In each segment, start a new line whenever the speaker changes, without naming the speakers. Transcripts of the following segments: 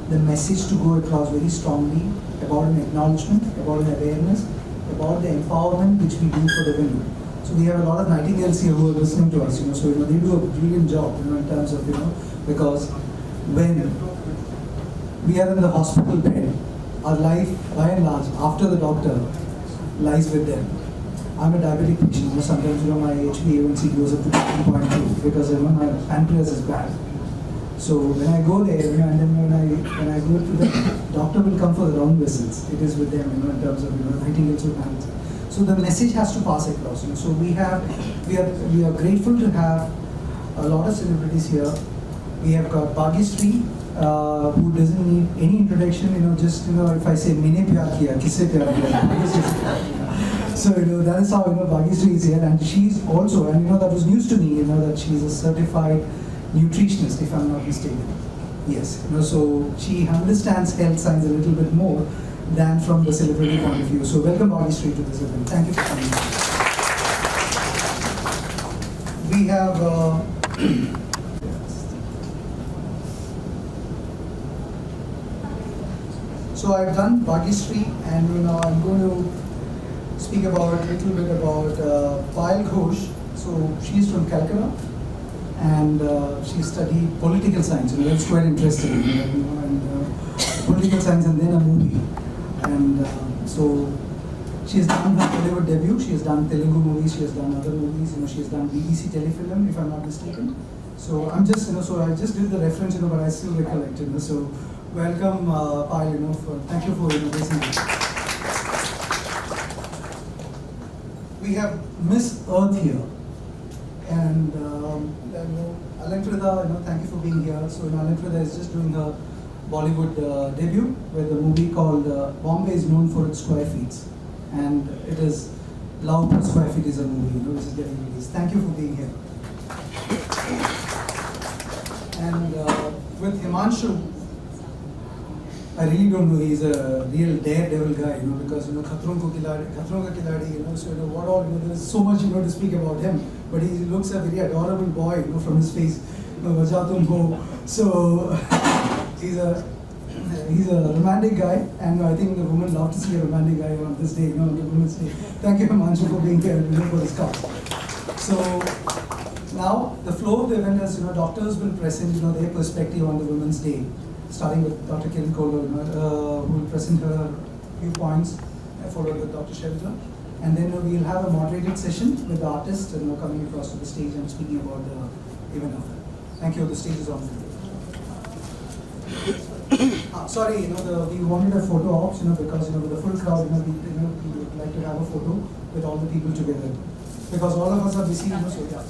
the message to go across very strongly about an acknowledgement, about an awareness, about the empowerment which we do for the women. So we have a lot of nightingales here who are listening to us, so they do a brilliant job, in terms of, because when we are in the hospital bed, our life, by and large, after the doctor, lies with them. I'm a diabetic patient, sometimes, my HbA1c goes up to 2.2 because, my pancreas is bad. So when I go there, and then when I go to the doctor will come for the round visits. It is with them, in terms of, nightingales with hands. So the message has to pass across. So we are grateful to have a lot of celebrities here. We have got Bhagyashree, who doesn't need any introduction. Just if I say "Maine pyar kiya, kisse pyar kiya." So that is how Bhagyashree is here, and she's also, and that was news to me. That she's a certified nutritionist, if I'm not mistaken. Yes. So she understands health science a little bit more than from the celebrity point of view. So welcome Bhagyashree to this event. Thank you for coming. We have so I've done Bhagyashree, and I'm going to speak about a little bit about Payal Ghosh. So she's from Calcutta, and she studied political science. That's quite interesting. And political science, and then a movie. And so she has done her Hollywood debut. She has done Telugu movies. She has done other movies. She has done BBC telefilm, if I'm not mistaken. So I'm just, so I just did the reference, but I still recollect. So welcome, Payal. Thank you for listening. We have Miss Earth here, and Alankrita, thank you for being here. So Alankrita is just doing her Bollywood debut with a movie called Bombay is known for its square feet, and it is Love per Square Feet is a movie, which is getting released. Thank you for being here. And with Himanshu, I really don't know. He's a real daredevil guy, because Khatron Ka Khiladi, so what all, there's so much to speak about him. But he looks a very adorable boy, from his face, Vajatum Ho. So he's a romantic guy, and I think the women love to see a romantic guy on this day, on the Women's Day. Thank you, Himanshu, for being here, for this cause. So now the flow of the event is, doctors will present, their perspective on the Women's Day, starting with Dr. Kiran Kohler, who will present her few points, followed with Dr. Shelja. And then we'll have a moderated session with the artist, coming across to the stage and speaking about the event of it. Thank you. The stage is on. Sorry, we wanted a photo ops, because with the full crowd, we would like to have a photo with all the people together, because all of us are busy, so yeah.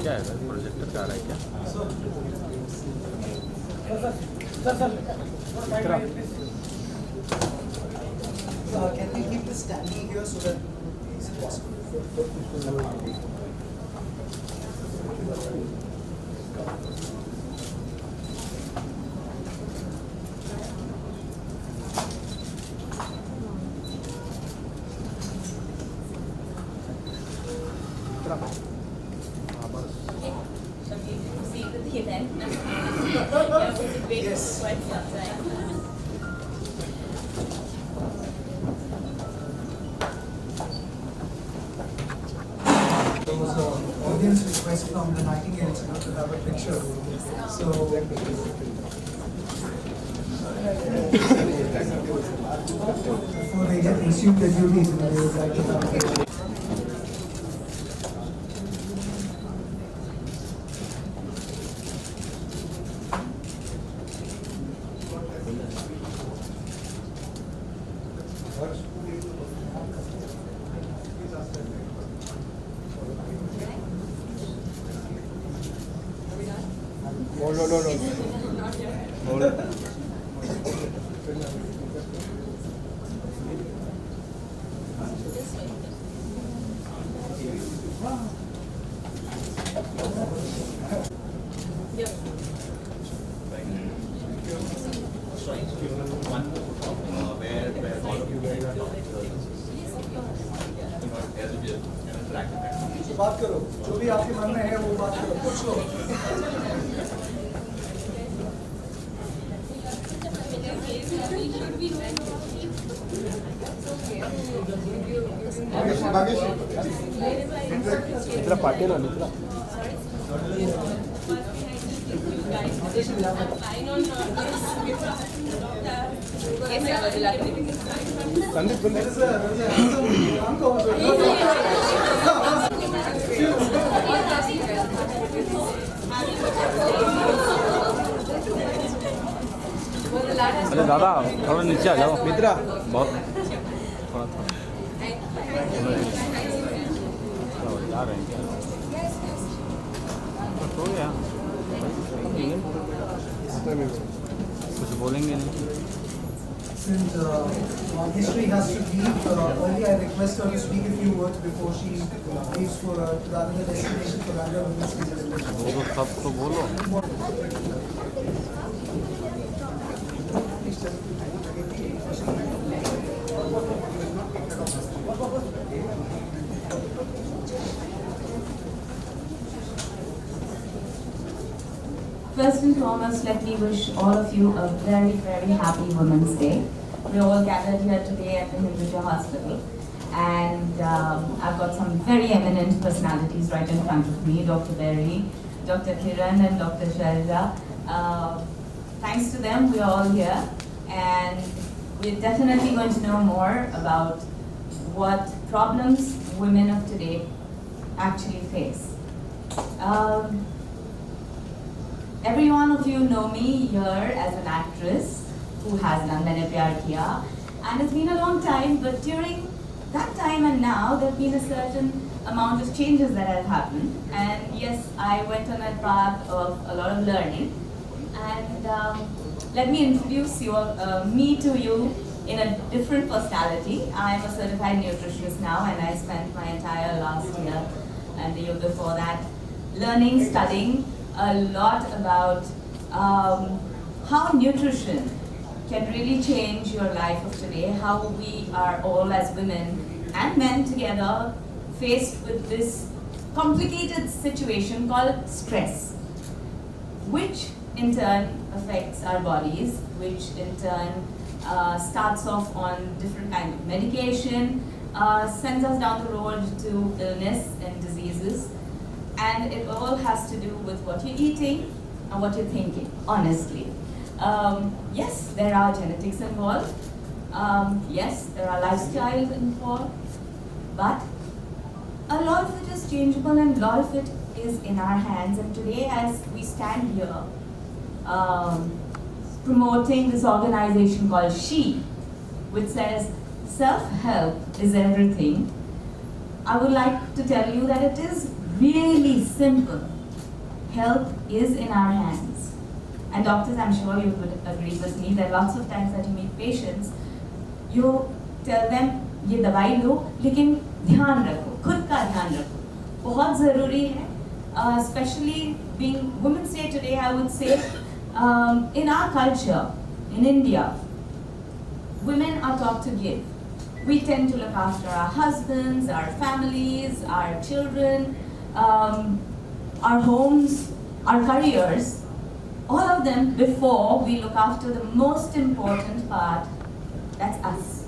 क्या है projector का रहा है क्या
Can we keep this standing here so that is it possible? Yes. There was an audience request from the Nightingales to have a picture. So before they get resumed their duties, they would like to have a picture.
No. Hold it.
बात करो, जो भी आपके मन में है वो बात करो, पूछ लो।
मित्र पाटील मित्र संदीप अरे दादा थोड़ा नीचे आ जाओ मित्रा बहुत थोड़ा जा रहे हैं क्या तो गया कुछ बोलेंगे नहीं
Since history has to leave early, I request her to speak a few words before she leaves for to another destination for another women's celebration.
बोलो सब तो बोलो
First and foremost, let me wish all of you a very, very happy Women's Day. We're all gathered here today at the Hinduja Hospital, and I've got some very eminent personalities right in front of me, Dr. Berry, Dr. Kiran and Dr. Sharda. Thanks to them, we're all here, and we're definitely going to know more about what problems women of today actually face. Every one of you know me here as an actress who has done Maine Pyar Kiya, and it's been a long time, but during that time and now there have been a certain amount of changes that have happened, and yes, I went on a path of a lot of learning, and let me introduce me to you in a different personality. I am a certified nutritionist now, and I spent my entire last year and the year before that learning, studying a lot about how nutrition can really change your life of today, how we are all as women and men together faced with this complicated situation called stress, which in turn affects our bodies, which in turn starts off on different kinds of medication, sends us down the road to illness and diseases. And it all has to do with what you're eating and what you're thinking, honestly. Yes, there are genetics involved. Yes, there are lifestyles involved. But a lot of it is changeable and a lot of it is in our hands. And today, as we stand here, promoting this organization called SHE, which says self-help is everything, I would like to tell you that it is really simple. Health is in our hands. And doctors, I'm sure you would agree with me, there are lots of times that you meet patients, you tell them, ये दवाई लो, लेकिन ध्यान रखो, खुद का ध्यान रखो, बहुत ज़रूरी है. Especially being Women's Day today, I would say, in our culture, in India, women are taught to give. We tend to look after our husbands, our families, our children, our homes, our careers, all of them before we look after the most important part, that's us.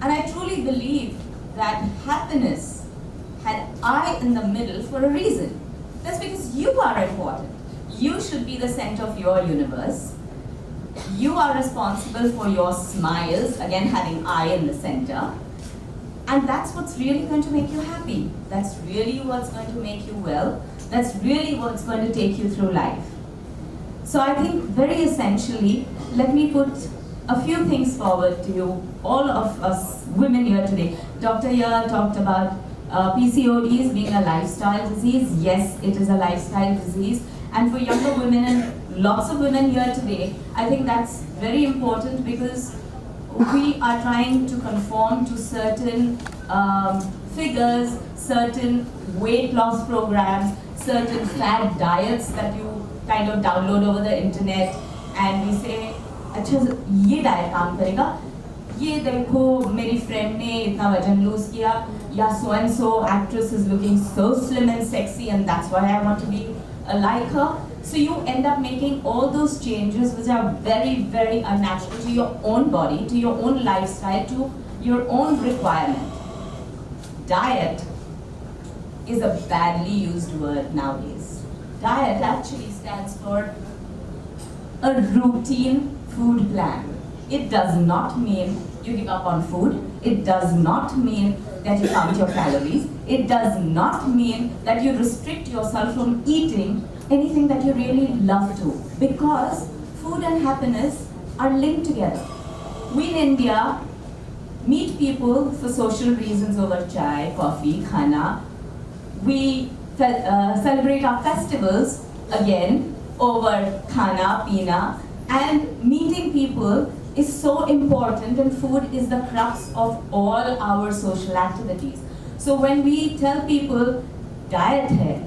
And I truly believe that happiness had I in the middle for a reason. That's because you are important. You should be the center of your universe. You are responsible for your smiles, again having I in the center. And that's what's really going to make you happy. That's really what's going to make you well. That's really what's going to take you through life. So I think very essentially, let me put a few things forward to you, all of us women here today. Dr. here talked about PCODs being a lifestyle disease. Yes, it is a lifestyle disease. And for younger women and lots of women here today, I think that's very important because we are trying to conform to certain figures, certain weight loss programs, certain fad diets that you kind of download over the internet, and we say, अच्छा ये diet काम करेगा, ये देखो मेरी friend ने इतना वजन lose किया, या so and so actress is looking so slim and sexy and that's why I want to be like her. So you end up making all those changes which are very, very unnatural to your own body, to your own lifestyle, to your own requirement. Diet is a badly used word nowadays. Diet actually stands for a routine food plan. It does not mean you give up on food. It does not mean that you count your calories. It does not mean that you restrict yourself from eating anything that you really love to. Because food and happiness are linked together. We in India meet people for social reasons over chai, coffee, khana. We celebrate our festivals again over khana, pina, and meeting people is so important, and food is the crux of all our social activities. So when we tell people diet hai,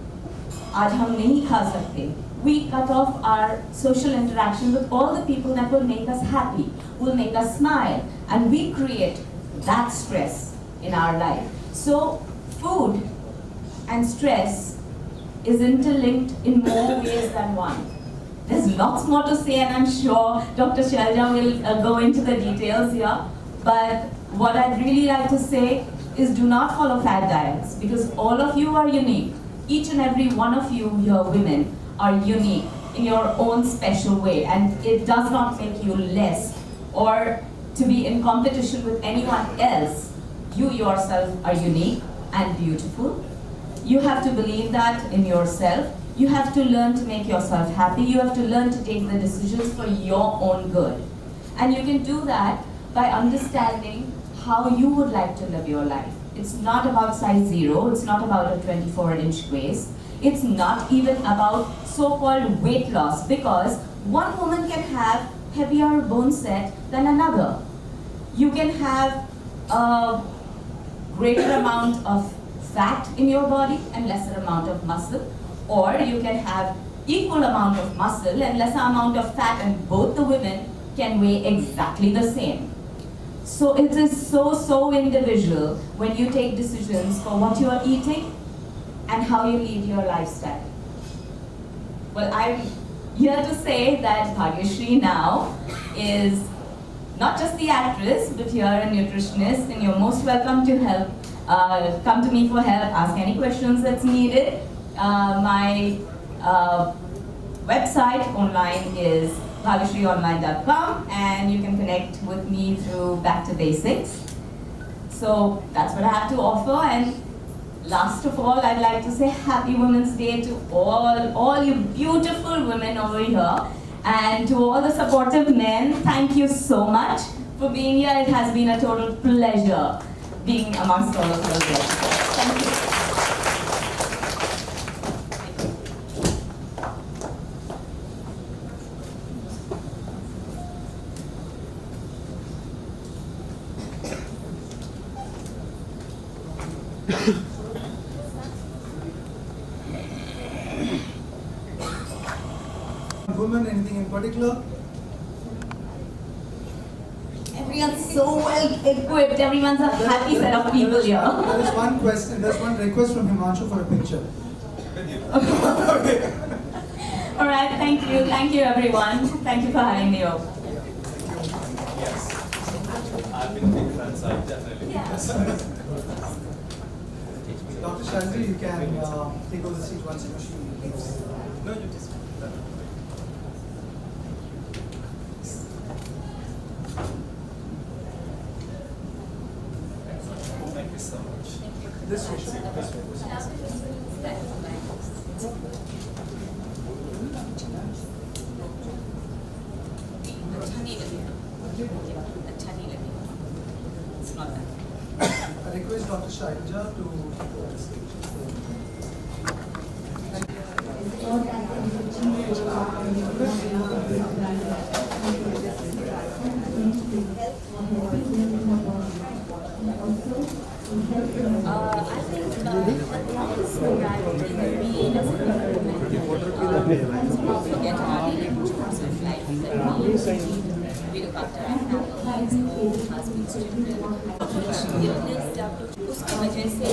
aaj hum nahi kha sakte, we cut off our social interaction with all the people that will make us happy, will make us smile, and we create that stress in our life. So food and stress is interlinked in more ways than one. There's lots more to say, and I'm sure Dr. Shailja will go into the details here. But what I'd really like to say is do not follow fad diets, because all of you are unique. Each and every one of you, your women, are unique in your own special way, and it does not make you less or to be in competition with anyone else. You yourself are unique and beautiful. You have to believe that in yourself. You have to learn to make yourself happy. You have to learn to take the decisions for your own good. And you can do that by understanding how you would like to live your life. It's not about size 0. It's not about a 24-inch waist. It's not even about so-called weight loss, because one woman can have heavier bone set than another. You can have a greater amount of fat in your body and lesser amount of muscle. Or you can have equal amount of muscle and lesser amount of fat, and both the women can weigh exactly the same. So it is so individual when you take decisions for what you are eating and how you lead your lifestyle. Well, I'm here to say that Bhagyashree now is not just the actress, but you're a nutritionist, and you're most welcome to help. Come to me for help, ask any questions that's needed. My website online is bhagyashreeonline.com, and you can connect with me through Back to Basics. So that's what I have to offer. And last of all, I'd like to say Happy Women's Day to all you beautiful women over here, and to all the supportive men. Thank you so much for being here. It has been a total pleasure being amongst all of you here. Thank you.
Women, anything in particular?
Everyone's so well equipped. Everyone's a happy set of people here.
There is one question, there's one request from Himanshu for a picture.
All right, thank you everyone. Thank you for having me over.
Yes. I've been a big fan, so I definitely.
Dr. Shailja, you can take over the seat once she leaves.
No, you just. Thank you so much.
This way. I request Dr. Shailja to take over the stage.
I think this reality in me as a woman, forget about the emotions of life that we look after our families, husbands, children. उसकी वजह से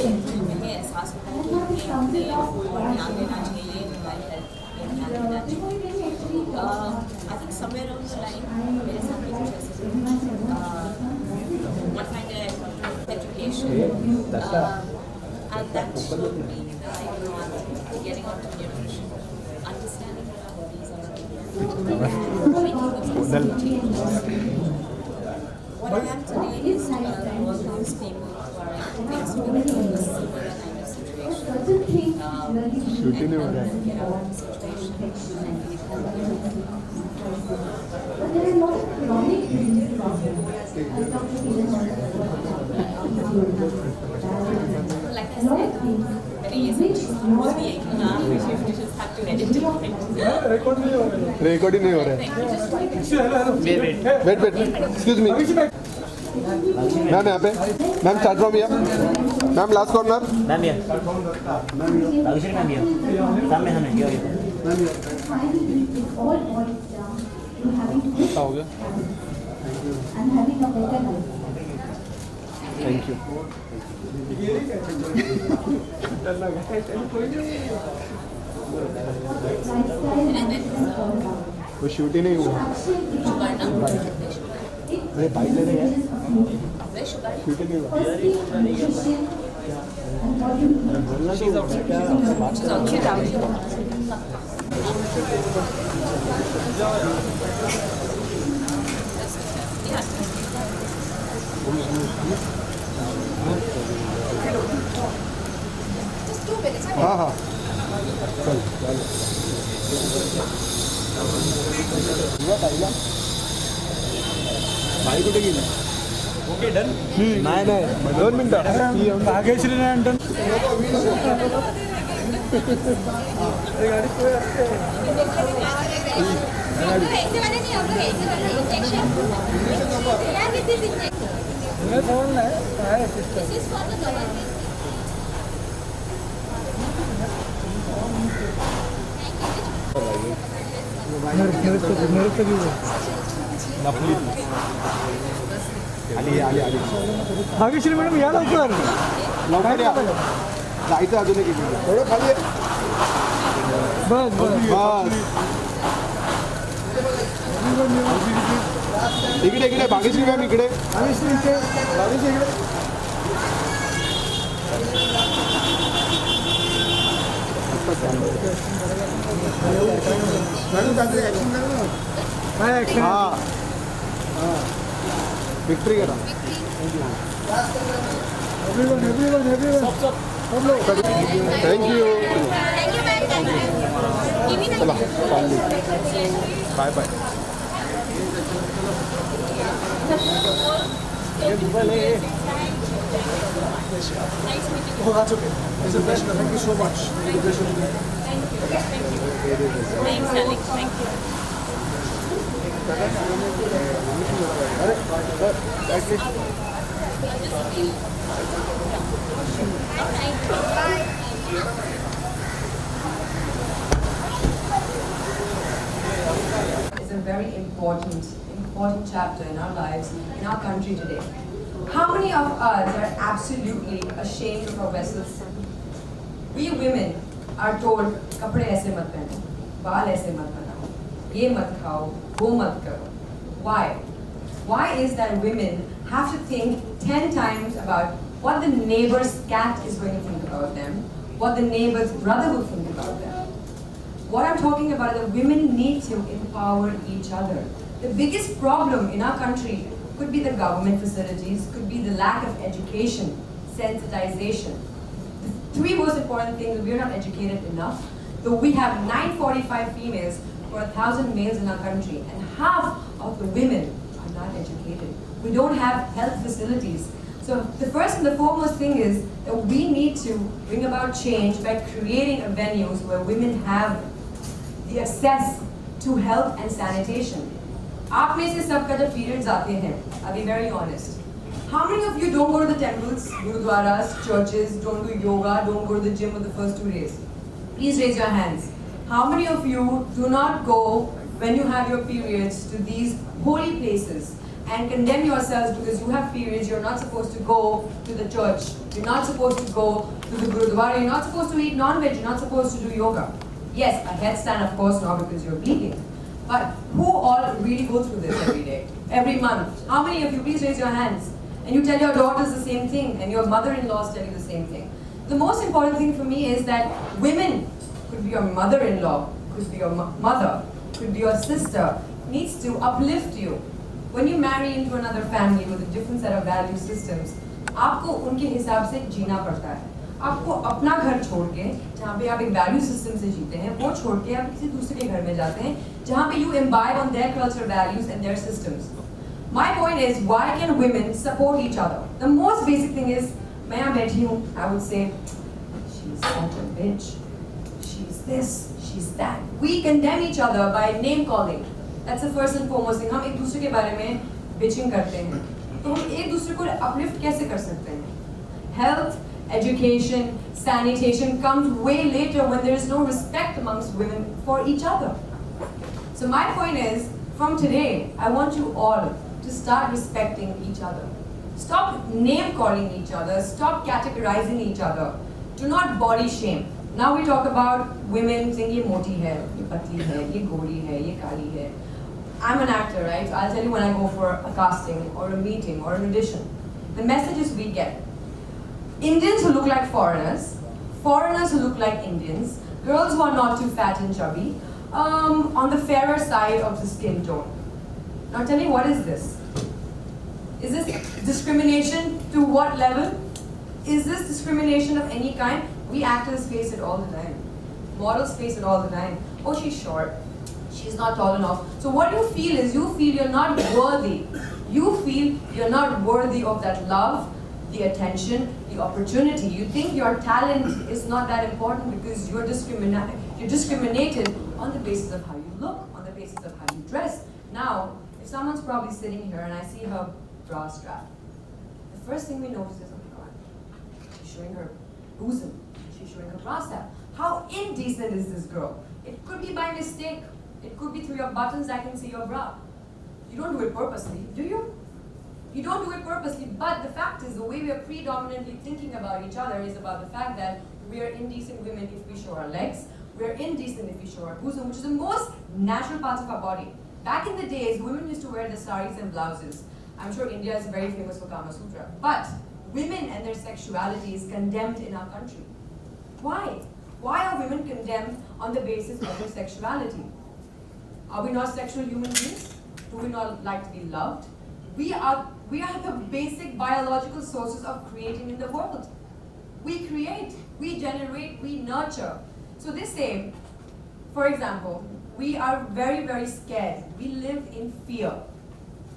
हमें एहसास होता है कि हमें ध्यान देना चाहिए, हमारी हेल्थ पे ध्यान देना चाहिए। I think somewhere along the line मेरे साथ भी कुछ ऐसे one find education and that showed me the right path, getting onto nutrition, understanding what our bodies are, making those changes. What I am today is all those people who are experiencing a similar kind of situation. And help them get out of the situation and leave them.
But there are a lot of chronic diseases out there.
Like I said, very easy. We just have to edit it.
Record ही नहीं हो रहा है wait wait excuse me ma'am यहाँ पे ma'am start from here ma'am last corner
ma'am ये Rajeshwari ma'am ये सामने हमें ये
all boils down to having good
हो गया
and having a better life.
Thank you
Lifestyle and
वो शूट ही नहीं हुआ अरे भाई ले रहे हैं शूट ही नहीं हुआ बोलना चाहिए हाँ हाँ चल भाई कुठे गेली
Okay, done.
नाही नाही 2 मिनिटं
भाग्यश्री नाही
आली आली आली
भाग्यश्री मॅडम या लवकर
लवकर या जायचं अजून एक थोडं खाली आहे.
बस बस
बस इकडे इकडे भाग्यश्री मॅम इकडे भाग्यश्री इकडे हाँ विक्ट्री करा थैंक यू चला bye bye
Oh, that's okay. It's a pleasure. Thank you so much. It's a pleasure to be here.
Thanks, Alex. Thank you.
Is a very important chapter in our lives, in our country today. How many of us are absolutely ashamed of our vessels? We women are told, कपड़े ऐसे मत पहनो, बाल ऐसे मत बनाओ, ये मत खाओ, वो मत करो. Why? Why is that women have to think 10 times about what the neighbor's cat is going to think about them, what the neighbor's brother will think about them? What I'm talking about is that women need to empower each other. The biggest problem in our country could be the government facilities, could be the lack of education, sensitization. The three most important things, we're not educated enough. Though we have 945 females for 1,000 males in our country, and half of the women are not educated. We don't have health facilities. So the first and the foremost thing is that we need to bring about change by creating venues where women have the access to health and sanitation. आप में से सबका जब periods आते हैं, I'll be very honest, How many of you don't go to the temples, gurudwaras, churches, don't do yoga, don't go to the gym for the first 2 days? Please raise your hands. How many of you do not go when you have your periods to these holy places and condemn yourselves because you have periods? You're not supposed to go to the church. You're not supposed to go to the gurudwara. You're not supposed to eat non-veg. You're not supposed to do yoga. Yes, a headstand, of course, not because you're bleeding. But who all really go through this every day, every month? How many of you, please raise your hands. And you tell your daughters the same thing, and your mother-in-laws tell you the same thing. The most important thing for me is that women, could be your mother-in-law, could be your mother, could be your sister, needs to uplift you. When you marry into another family with a different set of value systems, आपको उनके हिसाब से जीना पड़ता है. आपको अपना घर छोड़ के, जहाँ पे आप एक वैल्यू सिस्टम से जीते हैं, वो छोड़ के आप किसी दूसरे के घर में जाते हैं, जहाँ पे you imbibe on their cultural values and their systems. My point is, why can women support each other? The most basic thing is, मैं यहाँ बैठी हूँ, I would say, she's such a bitch. She's this, she's that. We condemn each other by name calling. That's the first and foremost thing. हम एक दूसरे के बारे में bitching करते हैं. तो हम एक दूसरे को uplift कैसे कर सकते हैं? Health, education, sanitation comes way later when there is no respect amongst women for each other. So my point is, from today, I want you all to start respecting each other. Stop name calling each other. Stop categorizing each other. Do not body shame. Now we talk about women saying ये मोटी है, ये पतली है, ये गोरी है, ये काली है. I'm an actor, right? So I'll tell you when I go for a casting or a meeting or an audition. The messages we get. Indians who look like foreigners, foreigners who look like Indians, girls who are not too fat and chubby, on the fairer side of the skin tone. Now tell me, what is this? Is this discrimination to what level? Is this discrimination of any kind? We actors face it all the time. Models face it all the time. Oh, she's short. She's not tall enough. So what you feel is, you feel you're not worthy. You feel you're not worthy of that love, the attention, the opportunity. You think your talent is not that important because you're discriminated on the basis of how you look, on the basis of how you dress. Now, if someone's probably sitting here and I see her bra strap, the first thing we notice is, oh my God, she's showing her bosom, she's showing her bra strap. How indecent is this girl? It could be by mistake. It could be through your buttons I can see your bra. You don't do it purposely, do you? You don't do it purposely, but the fact is, the way we are predominantly thinking about each other is about the fact that we are indecent women if we show our legs, we are indecent if we show our bosom, which is the most natural parts of our body. Back in the days, women used to wear the saris and blouses. I'm sure India is very famous for Kama Sutra. But women and their sexuality is condemned in our country. Why? Why are women condemned on the basis of their sexuality? Are we not sexual human beings? Do we not like to be loved? We are the basic biological sources of creating in the world. We create, we generate, we nurture. So they say, for example, we are very, very scared. We live in fear.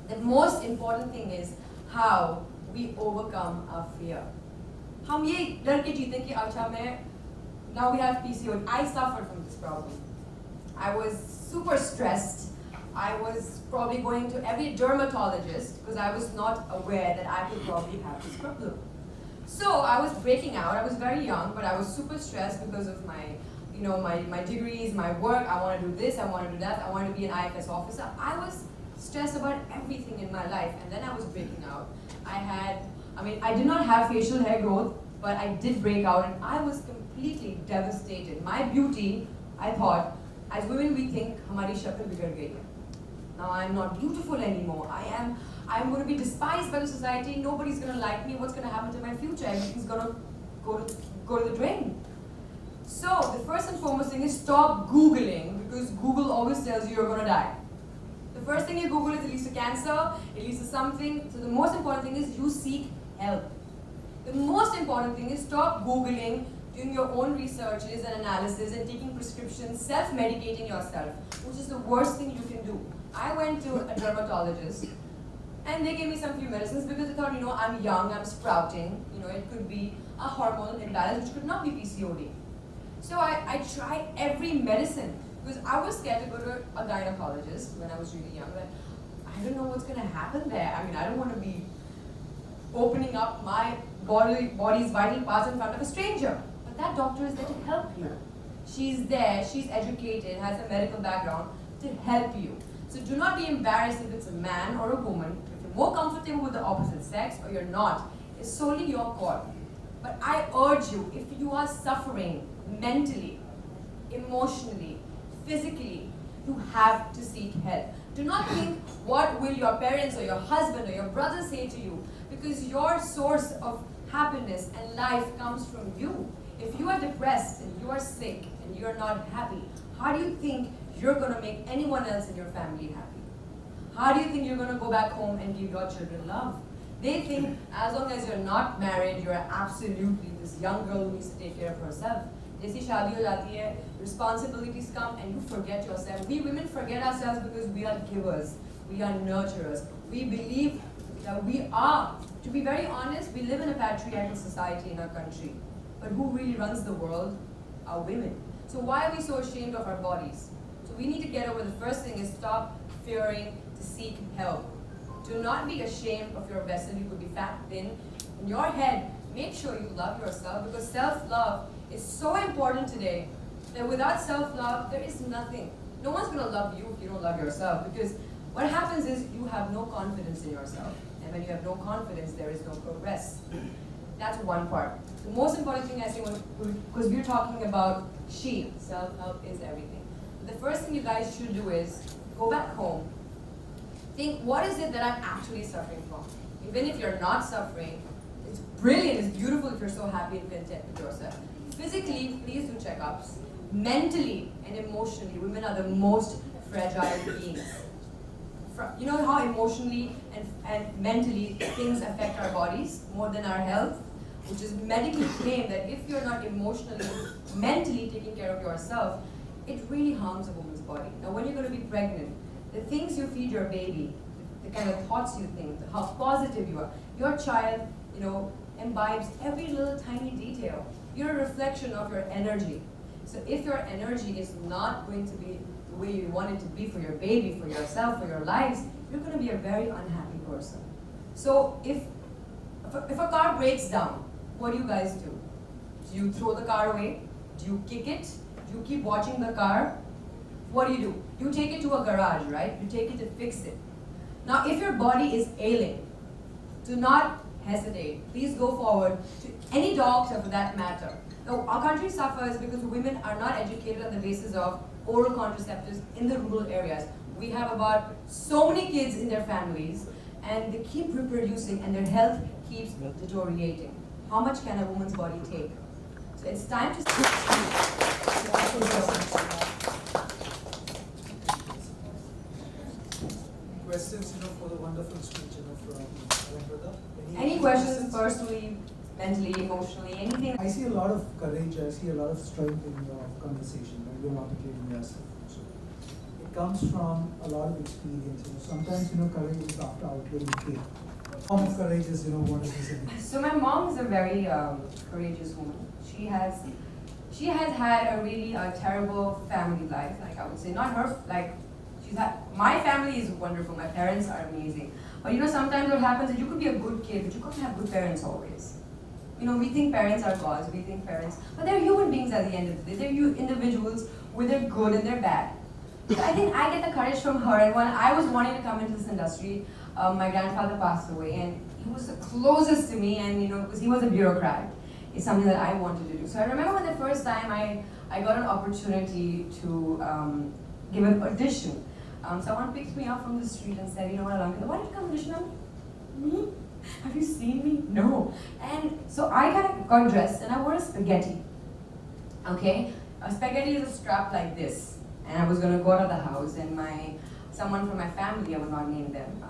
The most important thing is how we overcome our fear. हम ये डर के जीते कि अच्छा मैं, now we have PCOD. I suffered from this problem. I was super stressed. I was probably going to every dermatologist because I was not aware that I could probably have this problem. So I was breaking out. I was very young, but I was super stressed because of my, my degrees, my work. I want to do this, I want to do that, I want to be an IFS officer. I was stressed about everything in my life, and then I was breaking out. I did not have facial hair growth, but I did break out, and I was completely devastated. My beauty, I thought, as women we think, हमारी शक्ल बिगड़ गई है. Now I'm not beautiful anymore. I'm going to be despised by the society. Nobody's going to like me. What's going to happen to my future? Everything's going to go to the drain. So the first and foremost thing is stop Googling, because Google always tells you you're going to die. The first thing you Google is it leads to cancer, it leads to something. So the most important thing is you seek help. The most important thing is stop Googling, doing your own researches and analysis and taking prescriptions, self-medicating yourself, which is the worst thing you can do. I went to a dermatologist and they gave me some few medicines because they thought, I'm young, I'm sprouting, it could be a hormonal imbalance, which could not be PCOD. So I tried every medicine because I was scared to go to a gynecologist when I was really young. But I don't know what's going to happen there. I don't want to be opening up my body's vital parts in front of a stranger. But that doctor is there to help you. She's there, she's educated, has a medical background to help you. So do not be embarrassed if it's a man or a woman. If you're more comfortable with the opposite sex or you're not, it's solely your call. But I urge you, if you are suffering mentally, emotionally, physically, you have to seek help. Do not think what will your parents or your husband or your brother say to you, because your source of happiness and life comes from you. If you are depressed and you are sick and you are not happy, how do you think you're going to make anyone else in your family happy? How do you think you're going to go back home and give your children love? They think as long as you're not married, you're absolutely this young girl who needs to take care of herself. Jaisi shaadi ho jati hai, responsibilities come and you forget yourself. We women forget ourselves because we are givers, we are nurturers. We believe that we are. To be very honest, we live in a patriarchal society in our country. But who really runs the world are women. So why are we so ashamed of our bodies? So we need to get over, the first thing is stop fearing to seek help. Do not be ashamed of your vessel. You could be fat, thin. In your head, make sure you love yourself, because self-love is so important today that without self-love, there is nothing. No one's going to love you if you don't love yourself, because what happens is you have no confidence in yourself. And when you have no confidence, there is no progress. That's one part. The most important thing I say, because we're talking about she, self-help is everything. The first thing you guys should do is go back home. Think, what is it that I'm actually suffering from? Even if you're not suffering, it's brilliant, it's beautiful if you're so happy and content with yourself. Physically, please do checkups. Mentally and emotionally, women are the most fragile beings. You know how emotionally and mentally things affect our bodies more than our health? Which is medically claimed that if you're not emotionally, mentally taking care of yourself, it really harms a woman's body. Now when you're going to be pregnant, the things you feed your baby, the kind of thoughts you think, how positive you are, your child, imbibes every little tiny detail. You're a reflection of your energy. So if your energy is not going to be the way you want it to be for your baby, for yourself, for your lives, you're going to be a very unhappy person. So if a car breaks down, what do you guys do? Do you throw the car away? Do you kick it? Do you keep watching the car? What do? You take it to a garage, right? You take it to fix it. Now, if your body is ailing, do not hesitate. Please go forward to any doctor for that matter. Now, our country suffers because women are not educated on the basis of oral contraceptives in the rural areas. We have about so many kids in their families, and they keep reproducing, and their health keeps deteriorating. How much can a woman's body take? So it's time to
Questions, for the wonderful speech, from brother.
Any questions personally, mentally, emotionally, anything?
I see a lot of courage. I see a lot of strength in your conversation when you're articulating yourself. So it comes from a lot of experience. Sometimes courage is after outweighing fear. Form of courage is what is this?
So my mom is a very courageous woman. She has had a really terrible family life. Like I would say, not her. Like my family is wonderful. My parents are amazing. But sometimes what happens is you could be a good kid, but you can't have good parents always. We think parents are gods. We think parents, but they're human beings at the end of the day. They're individuals with their good and their bad. So I think I get the courage from her. And when I was wanting to come into this industry, my grandfather passed away, and he was the closest to me, and because he was a bureaucrat, it's something that I wanted to do. So I remember when the first time I got an opportunity to give an audition. Someone picked me up from the street and said, Alamkita, why did you come audition? I'm like, me? Have you seen me? No. And so I kind of got dressed, and I wore a spaghetti. Okay? A spaghetti is a strap like this. And I was going to go out of the house, and someone from my family, I will not name them,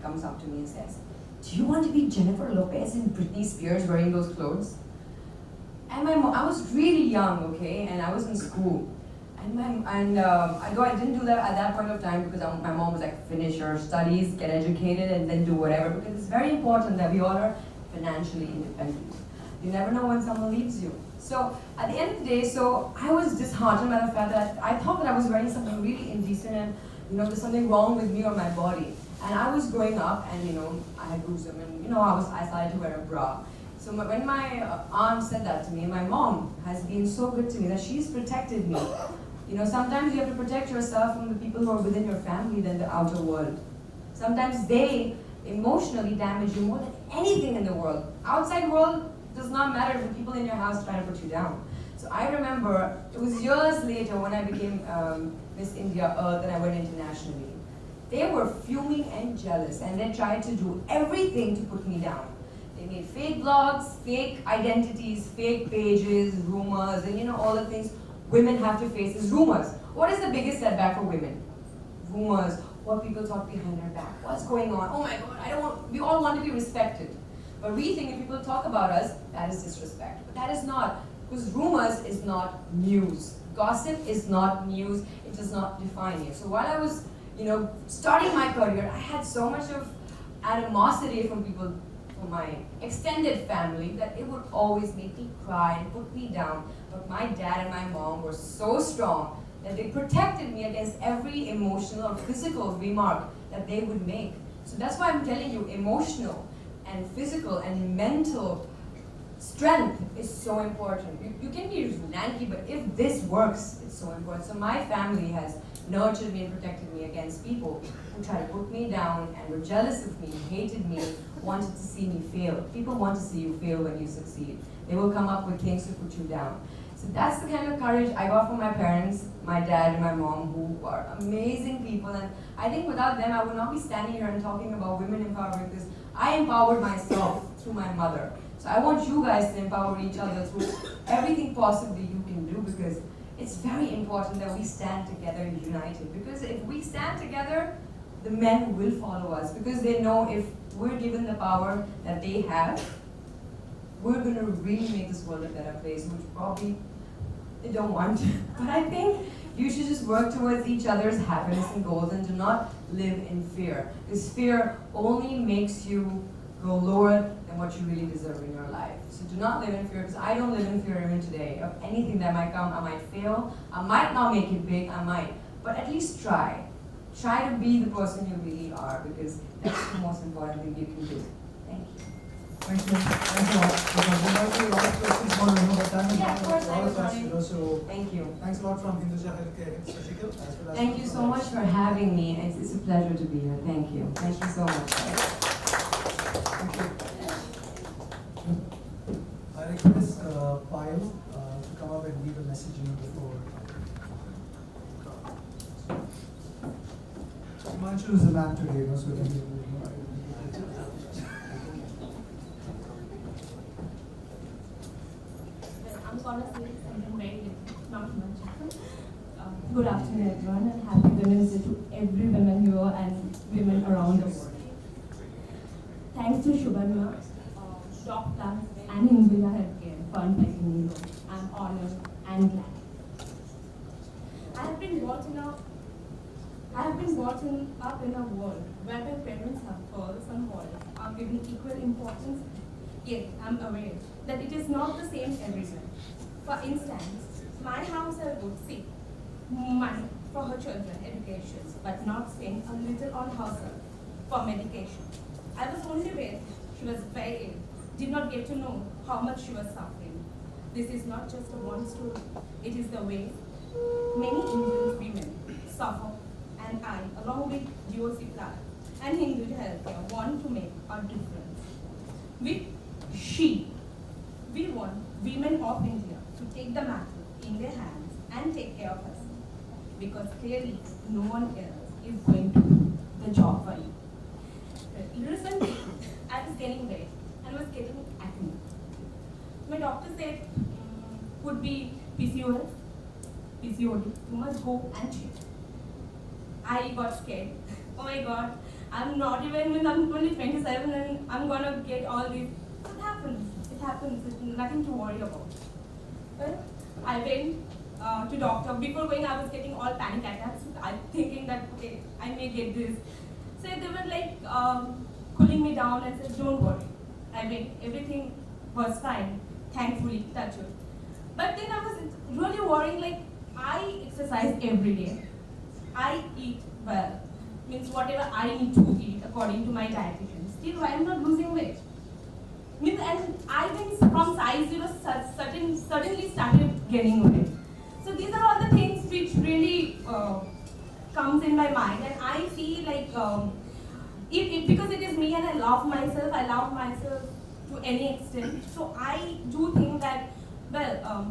comes up to me and says, do you want to be Jennifer Lopez and Britney Spears wearing those clothes? And I was really young, okay, and I was in school. Though I didn't do that at that point of time, because my mom was like, finish your studies, get educated, and then do whatever, because it's very important that we all are financially independent. You never know when someone leaves you. So at the end of the day, I was disheartened by the fact that I thought that I was wearing something really indecent, and there's something wrong with me or my body. And I was growing up, and I had bosom, and I started to wear a bra. So when my aunt said that to me, my mom has been so good to me that she's protected me. Sometimes you have to protect yourself from the people who are within your family than the outer world. Sometimes they emotionally damage you more than anything in the world. Outside world does not matter if the people in your house try to put you down. So I remember it was years later when I became Miss India Earth and I went internationally. They were fuming and jealous, and they tried to do everything to put me down. They made fake blogs, fake identities, fake pages, rumors, and all the things women have to face is rumors. What is the biggest setback for women? Rumors, what people talk behind our back, what's going on. Oh my God, we all want to be respected. But we think if people talk about us, that is disrespect. But that is not, because rumors is not news. Gossip is not news, it does not define you. So while I was, starting my career, I had so much of animosity from people, from my extended family, that it would always make me cry and put me down. But my dad and my mom were so strong that they protected me against every emotional or physical remark that they would make. So that's why I'm telling you, emotional and physical and mental strength is so important. You can be lanky, but if this works, it's so important. So my family has nurtured me and protected me against people who try to put me down and were jealous of me, hated me, wanted to see me fail. People want to see you fail when you succeed. They will come up with things to put you down. So that's the kind of courage I got from my parents, my dad and my mom, who are amazing people. And I think without them, I would not be standing here and talking about women empowerment, because I empowered myself through my mother. So I want you guys to empower each other through everything possibly you can do, because it's very important that we stand together and united. Because if we stand together, the men will follow us, because they know if we're given the power that they have, we're going to really make this world a better place, which probably they don't want. But I think you should just work towards each other's happiness and goals and do not live in fear. Because fear only makes you go lower than what you really deserve in your life. So do not live in fear, because I don't live in fear even today of anything that might come. I might fail, I might not make it big, I might. But at least try. Try to be the person you really are, because that's the most important thing you can do. Thank you.
Thank you. Thanks a lot. Because there might be a lot of questions more, but time is
Yeah, of course,
all of
I'm
us,
sorry.
so
Thank you.
thanks a lot from Hinduja Healthcare, Sashikal, as well as
Thank you so much for having me. It's a pleasure to be here. Thank you. Thank you so much.
Thank you. I request Payal to come up and give a message before. Himanshu is the man today, so we can
I'm gonna say something very different, not much. Good afternoon, everyone, and happy Women's Day to every woman here and women around the world. Thanks to Shubharma, Doctor, and Hinduja Healthcare for inviting me here. I'm honored and glad. I have been brought up in a world where my parents have girls and boys are given equal importance. Yet I'm aware that it is not the same everywhere. For instance, my household would seek money for her children's education, but not spend a little on herself for medication. I was only when she was very ill, did not get to know how much she was suffering. This is not just a one story, it is the way many Indian women suffer, and I, along with DOC Plus and Hinduja Healthcare, want to make a difference. With she, we want women of India to take the matter in their hands and take care of us, because clearly no one else is going to do the job for you. Recently, I was getting weight and was getting acne. My doctor said could be PCOD. You must go and check. I got scared. Oh my God, I'm not even, I'm only 27 and I'm gonna get all this. It happens. It's nothing to worry about. Well, I went to doctor. Before going, I was getting all panic attacks. I'm thinking that, okay, I may get this. So they were like cooling me down and said, don't worry. I mean, everything was fine, thankfully, touch wood. But then I was really worrying, like, I exercise every day. I eat well. means whatever I need to eat according to my dietitian. Still, I am not losing weight. Means, and I think from size 0 suddenly started gaining weight. So these are all the things which really comes in my mind, and I feel like if because it is me and I love myself to any extent. So I do think that, well,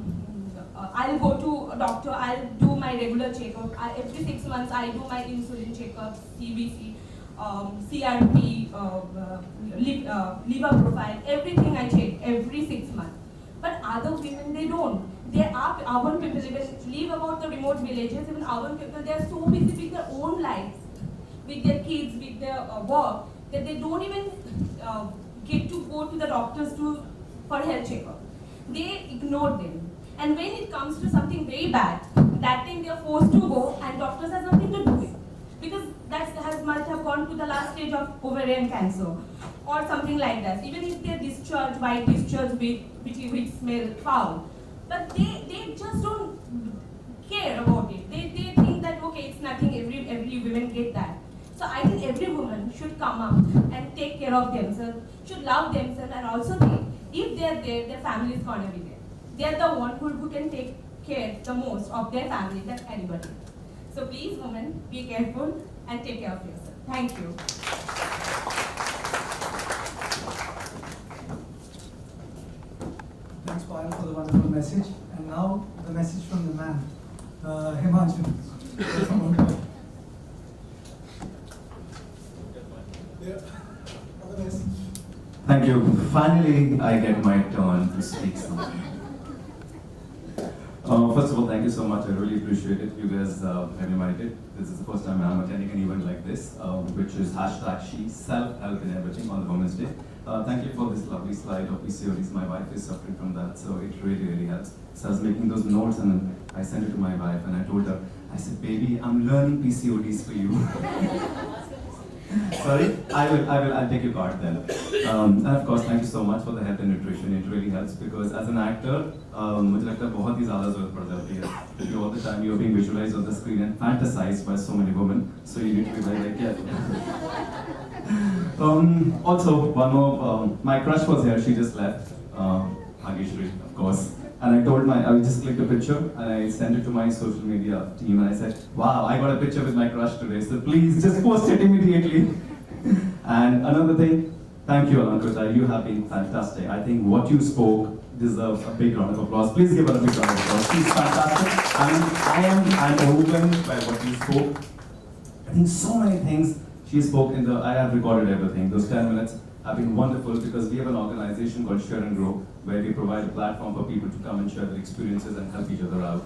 I'll go to a doctor, I'll do my regular checkup. Every 6 months I do my insulin checkup, CBC, CRP, liver profile, everything I check every 6 months. But other women, they don't. There are urban people, even leave about the remote villages, even urban people, they are so busy with their own lives, with their kids, with their work, that they don't even get to go to the doctors for health checkup. They ignore them. And when it comes to something very bad, that time they are forced to go and doctors has nothing to do with it. Because that might have gone to the last stage of ovarian cancer or something like that. Even if they are discharged, white discharge which smell foul. But they just don't care about it. They think that, okay, it's nothing, every woman get that. So I think every woman should come up and take care of themselves, should love themselves, and also think if they're there, their family is gonna be there. They're the one who can take care the most of their family than anybody. So please, women, be careful and take care of yourself. Thank you.
Thanks, Payal, for the wonderful message. And now the message from the man, Himanshu.
Thank you. Finally, I get my turn to speak something. First of all, thank you so much. I really appreciate it. You guys have invited. This is the first time I'm attending an event like this, which is #She Self-Help in Everything on the Women's Day. Thank you for this lovely slide of PCODs. My wife is suffering from that, so it really, really helps. So I was making those notes and then I sent it to my wife and I told her, I said, baby, I'm learning PCODs for you. Sorry, I'll take your card then. And of course, thank you so much for the health and nutrition. It really helps because as an actor, मुझे लगता है बहुत ही ज़्यादा ज़रूरत पड़ जाती है. Because all the time you're being visualized on the screen and fantasized by so many women, so you need to be very careful. Also, one more, my crush was here. She just left, Agishri, of course. And I just clicked a picture and I sent it to my social media team and I said, wow, I got a picture with my crush today, so please just post it immediately. And another thing, thank you, Alankruta, you have been fantastic. I think what you spoke deserves a big round of applause. Please give her a big round of applause. She's fantastic. I'm overwhelmed by what you spoke. I think so many things she spoke I have recorded everything. Those 10 minutes have been wonderful because we have an organization called Share and Grow where we provide a platform for people to come and share their experiences and help each other out.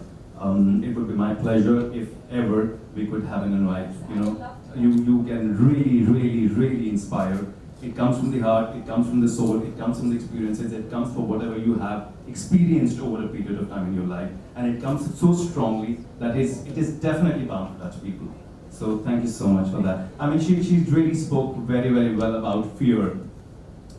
It would be my pleasure if ever we could have an invite. You can really, really, really inspire. It comes from the heart, it comes from the soul, it comes from the experiences, it comes from whatever you have experienced over a period of time in your life. And it comes so strongly that it is definitely bound to touch people. So thank you so much for that. I mean, she really spoke very, very well about fear.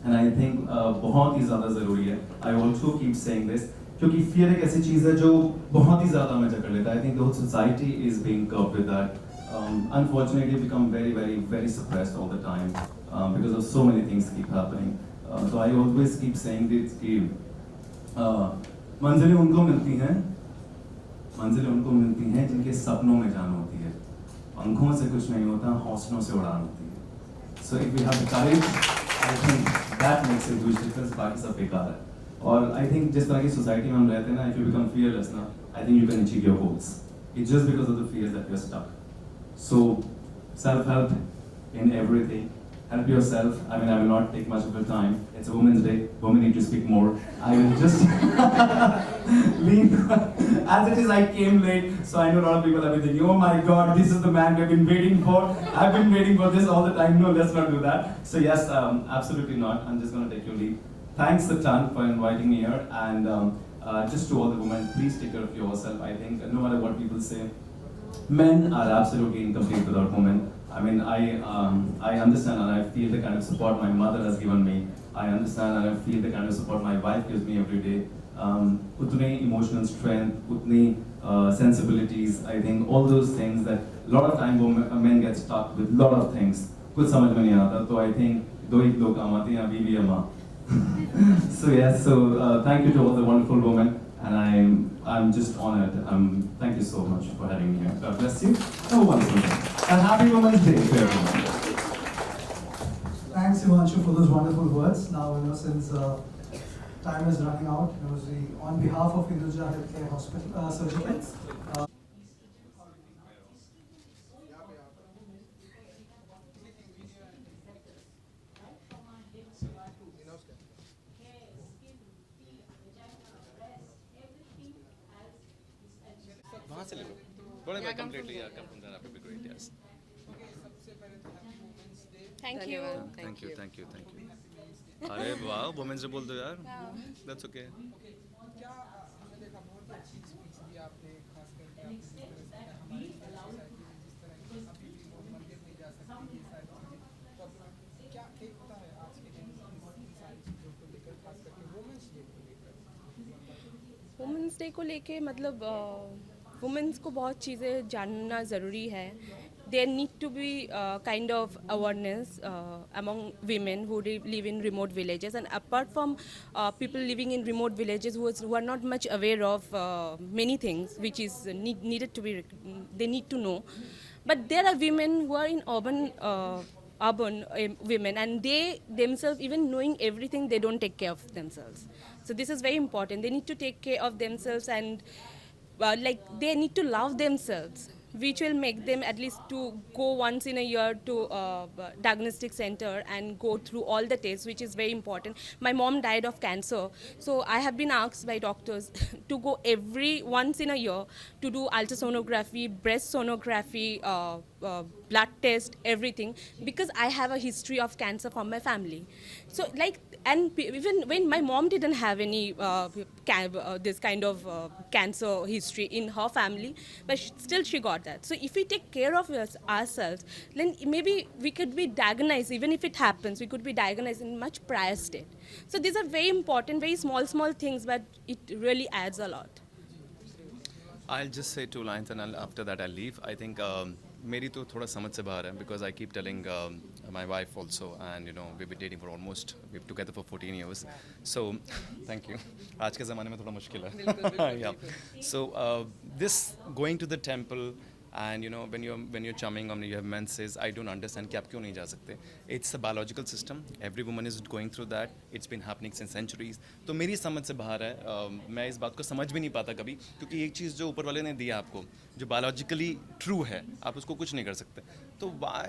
And I think बहुत ही ज़्यादा ज़रूरी है. I also keep saying this क्योंकि fear एक ऐसी चीज़ है जो बहुत ही ज़्यादा हमें जकड़ लेता है. I think the whole society is being curbed with that. Unfortunately, become very, very, very suppressed all the time because of so many things keep happening. So I always keep saying this कि मंजिलें उनको मिलती हैं जिनके सपनों में जान होती है. पंखों से कुछ नहीं होता, हौसलों से उड़ान होती है. So if we have the courage, I think that makes a huge difference. बाकी सब बेकार है. और I think जिस तरह की society में हम रहते हैं ना, if you become fearless ना, I think you can achieve your goals. It's just because of the fears that you're stuck. So self-help in everything. Help yourself. I mean, I will not take much of your time. It's a Women's Day. Women need to speak more. I will just leave. As it is, I came late, so I know a lot of people have been thinking, oh my God, this is the man we've been waiting for. I've been waiting for this all the time. No, let's not do that. So yes, absolutely not. I'm just going to take your leave. Thanks a ton for inviting me here. And just to all the women, please take care of yourself. I think no matter what people say, men are absolutely incomplete without women. I mean, I understand and I feel the kind of support my mother has given me. I understand and I feel the kind of support my wife gives me every day. Utne emotional strength, utni sensibilities. I think all those things that a lot of time men get stuck with a lot of things. कुछ समझ में नहीं आता, तो I think दो ही लोग काम आते हैं, बीवी या माँ. So yes, so thank you to all the wonderful women, and I'm just honored. Thank you so much for having me here. God bless you. Have a wonderful day. And happy Women's Day to everyone.
Thanks, Himanshu, for those wonderful words. Now, since time is running out, on behalf of Hinduja Healthcare Hospital, Surgical,
वहाँ से ले लो. थोड़े मैं completely yeah, come from there. That would be great. Yes.
Thank you.
Thank you. Thank you. Thank you. अरे वाह, Women's Day बोल दो यार. That's okay.
वुमेंस डे को लेके मतलब वुमेंस को बहुत चीज़ें जानना ज़रूरी है. There need to be kind of awareness among women who live in remote villages, and apart from people living in remote villages who are not much aware of many things which is needed to be, they need to know. But there are women who are in urban women, and they themselves, even knowing everything, they don't take care of themselves. So this is very important. They need to take care of themselves, and like they need to love themselves, which will make them at least to go once in a year to diagnostic center and go through all the tests, which is very important. My mom died of cancer, so I have been asked by doctors to go once in a year to do ultrasonography, breast sonography, blood test, everything, because I have a history of cancer from my family. So like, and even when my mom didn't have any this kind of cancer history in her family, but still she got that. So if we take care of ourselves, then maybe we could be diagnosed, even if it happens, we could be diagnosed in much prior state. So these are very important, very small things, but it really adds a lot.
I'll just say 2 lines and after that I'll leave. I think मेरी तो थोड़ा समझ से बाहर है, because I keep telling my wife also, and we've been dating for almost, we've together for 14 years. So thank you. आज के ज़माने में थोड़ा मुश्किल है. Yeah. So this going to the temple, and when you're chumming or you have menses, I don't understand कि आप क्यों नहीं जा सकते. It's a biological system. Every woman is going through that. It's been happening since centuries. तो मेरी समझ से बाहर है. मैं इस बात को समझ भी नहीं पाता कभी, क्योंकि एक चीज़ जो ऊपर वाले ने दिया आपको, जो biologically true है, आप उसको कुछ नहीं कर सकते. तो why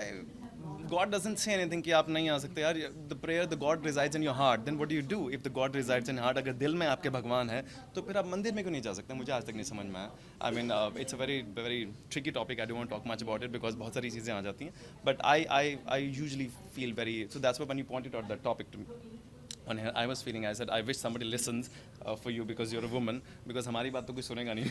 God doesn't say anything कि आप नहीं आ सकते यार. The prayer, the God resides in your heart. Then what do you do if the God resides in your heart? अगर दिल में आपके भगवान है, तो फिर आप मंदिर में क्यों नहीं जा सकते? मुझे आज तक नहीं समझ में आया. I mean, it's a very tricky topic. I don't want to talk much about it because बहुत सारी चीज़ें आ जाती हैं. But I usually feel very. So that's why when you pointed out that topic to me, I was feeling, I said, I wish somebody listens for you because you're a woman, because हमारी बात तो कोई सुनेगा नहीं.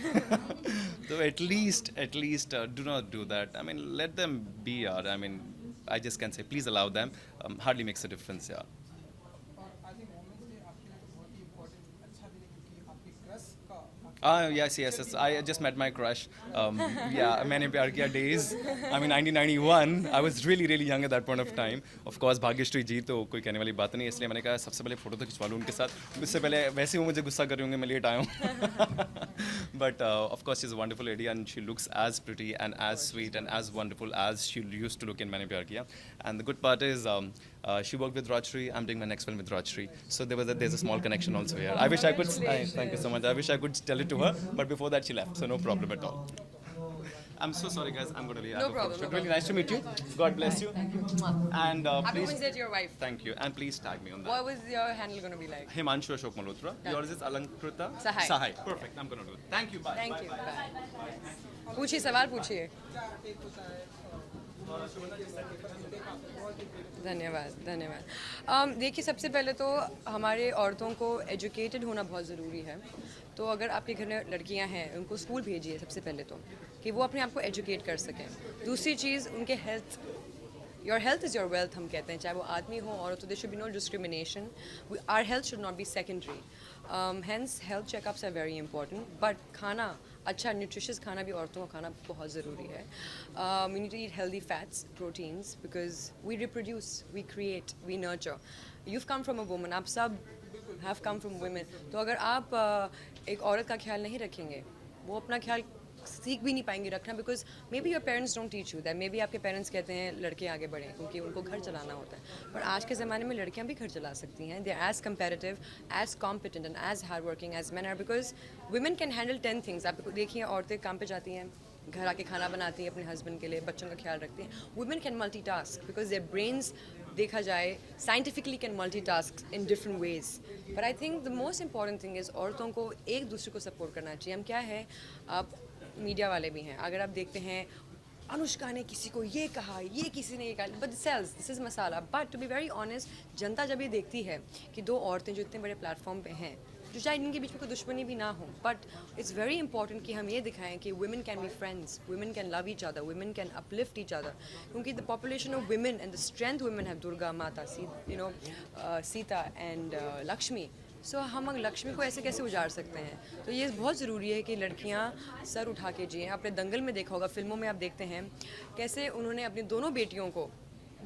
So at least do not do that. I mean, let them be. I mean, I just can say, please allow them. Hardly makes a difference. Yeah. Yes. I just met my crush. Yeah, मैंने प्यार किया days. I mean, 1991. I was really young at that point of time. Of course, Bhagyashree जी तो कोई कहने वाली बात नहीं, इसलिए मैंने कहा सबसे पहले फोटो तो खिंचवा लूँ उनके साथ. उससे पहले वैसे ही वो मुझे गुस्सा कर रही होंगे, मैं लेट आया हूँ. But of course, she's a wonderful lady, and she looks as pretty and as sweet and as wonderful as she used to look in मैंने प्यार किया. And the good part is, she worked with Rajshri. I'm doing my next film with Rajshri. So there's a small connection also here. I wish I could. Thank you so much. I wish I could tell it to her, but before that she left, so no problem at all. I'm so sorry, guys. I'm going to leave.
No problem.
Really nice to meet you. God bless you.
Thank you.
And
Happy
please.
Women's Day to your wife.
Thank you. And please tag me on that.
What was your handle going to be like?
Himanshu Ashok Malhotra. Yours is Alankrita
Sahai.
Perfect. I'm going to do it. Thank you. Bye.
Thank
Bye.
you.
Bye.
Bye. पूछिए, सवाल पूछिए. धन्यवाद. देखिए, सबसे पहले तो हमारे औरतों को एजुकेटेड होना बहुत ज़रूरी है. तो अगर आपके घर में लड़कियां हैं, उनको स्कूल भेजिए सबसे पहले तो, कि वो अपने आप को एजुकेट कर सकें. दूसरी चीज़, उनके health, your health is your wealth हम कहते हैं, चाहे वो आदमी हो औरत हो. There should be no discrimination. Our health should not be secondary. Hence health checkups are very important. But खाना अच्छा न्यूट्रिशियस खाना भी औरतों को खाना बहुत ज़रूरी है. We need to eat healthy fats, proteins, because we reproduce, we create, we nurture. You've come from a woman, आप सब have come from women. तो अगर आप एक औरत का ख्याल नहीं रखेंगे, वो अपना ख्याल सीख भी नहीं पाएंगे रखना, because may be your parents don't teach you that. May be आपके पेरेंट्स कहते हैं लड़के आगे बढ़ें क्योंकि उनको घर चलाना होता है, पर आज के ज़माने में लड़कियां भी घर चला सकती हैं. They are as comparative, as competent and as hard working as man are, because women can handle 10 things. आप देखिए औरतें काम पे जाती हैं, घर आके खाना बनाती हैं अपने हस्बैंड के लिए, बच्चों का ख्याल रखती हैं. Women can multi task because their brains, देखा जाए scientifically, can multi task in different ways. But I think the most important thing is औरतों को एक दूसरे को सपोर्ट करना चाहिए. हम क्या है, आप मीडिया वाले भी हैं, अगर आप देखते हैं अनुष्का ने किसी को ये कहा, ये किसी ने ये कहा, but sales, this is masala. But to be very honest, जनता जब ये देखती है कि दो औरतें जो इतने बड़े प्लेटफॉर्म पे हैं, जो शायद इनके बीच में कोई दुश्मनी भी ना हो, बट इट्स वेरी इंपॉर्टेंट कि हम ये दिखाएं कि women can be friends, women can love each other, women can uplift each other. क्योंकि the population of women and the strength women have, Durga माता, सीता एंड लक्ष्मी. सो हम लक्ष्मी को ऐसे कैसे उजाड़ सकते हैं. तो ये बहुत ज़रूरी है कि लड़कियां सर उठा के जिएं. आपने दंगल में देखा होगा, फिल्मों में आप देखते हैं कैसे उन्होंने अपनी दोनों बेटियों को,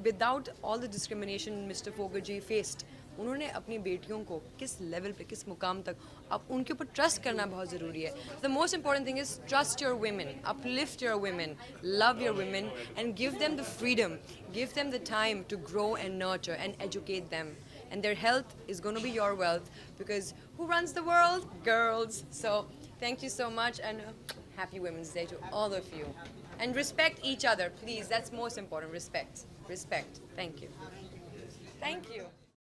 without all the discrimination mister फोगरजी फेस्ड, उन्होंने अपनी बेटियों को किस लेवल पे, किस मुकाम तक, अब उनके ऊपर ट्रस्ट करना बहुत ज़रूरी है. The most important thing is trust your women, uplift your women, love your women and give them the freedom, give them the time to grow and nurture and educate them. And their health is going to be your wealth, because who runs the world? Girls. So thank you so much, and happy Women's Day to all of you. And respect each other, please. That's most important. Respect. Respect. Thank you. Thank you.